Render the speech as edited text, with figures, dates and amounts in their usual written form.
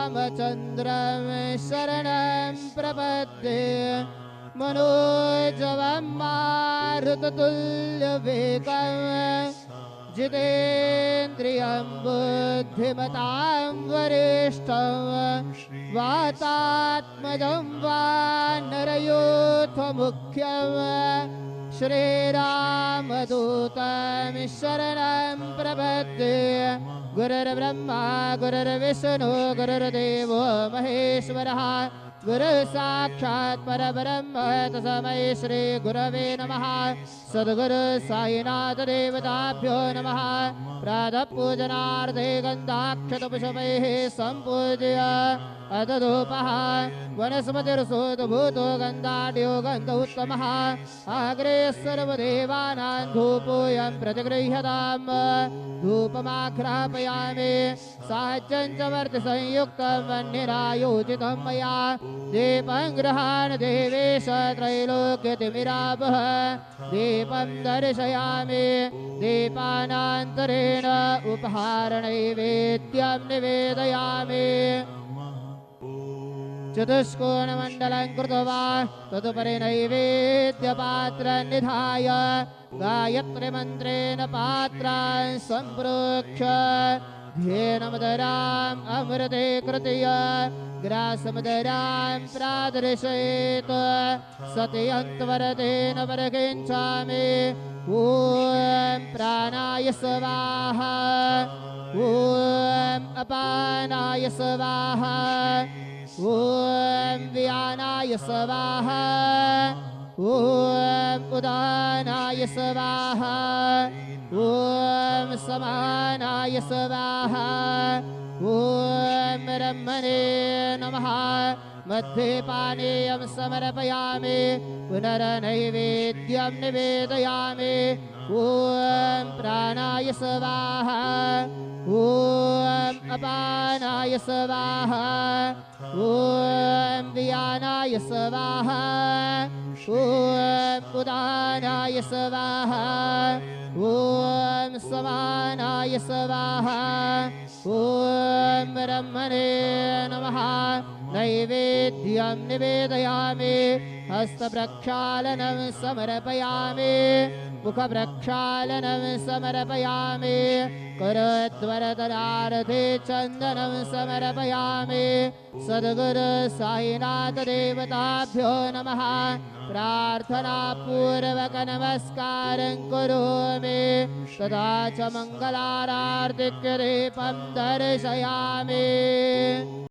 रामचन्द्रं शरणं प्रपद्ये मनोजवं मारुततुल्यवेगं जितेन्द्रियं बुद्धिमतां वरिष्ठं वातात्मजं वानरयूथमुख्यं श्रीरामदूतं शरणं प्रपद्ये गुरुर्ब्रह्मा गुरुर्विष्णु गुरुर्देवो महेश्वरः गुरु साक्षात् परब्रह्म तस्मै श्री गुरवे नमः। सद्गुरु साईनाथ देवताभ्यो नमः। प्रातः पूजनार्थे गन्धाक्षतपुष्पैः सम्पूज्य अदधूपः वनस्पतिर्सोद्भूतो गन्धाढ्यो गन्ध उत्तमः अग्रे सर्वदेवानां धूपोऽयं प्रतिगृह्यताम् धूपमाघ्रापयामि साज्यं च वर्तिसंयुक्तं वह्निरायोजितं मया दीपं गृहाण देवेश त्रैलोक्यतिमिरापः दीपं दर्शयामि दीपानान्तरेण उपहारनैवेद्यं निवेदयामि चतुष्कोणमण्डलं कृत्वा तदुपरि नैवेद्यपात्रं निधाय गायत्रीमन्त्रेण पात्रान् सम्प्रोक्ष्य ध्येनमदराम् अमृते कृत्य ग्रासमदरां प्रादर्शयेत् सत्यन्त्वरतेन परिकिञ्चामि ॐ प्राणाय स्वाहा ॐ अपानाय स्वाहा ॐ व्यानाय स्वाहा ॐ उदानाय स्वाहा ॐ समानाय स्वाहा ॐ ब्रह्मणे नमः। मध्ये पानीयं समर्पयामि पुनर्नैवेद्यं निवेदयामि ॐ प्राणाय स्वाहा ॐ अपानाय स्वाहा ॐ व्यानाय स्वाहा ॐ उदानाय स्वाहा ॐ समानाय स्वाहा ॐ ब्रह्मणे नमः। नैवेद्यं निवेदयामि हस्तप्रक्षालनं समर्पयामि मुखप्रक्षालनं समर्पयामि करद्वरदनार्थे चन्दनं समर्पयामि सद्गुरु साईनाथ देवताभ्यो नमः। प्रार्थनापूर्वक नमस्कारं करोमि तथा च मङ्गलारार्तिक्यदीपं दर्शयामि।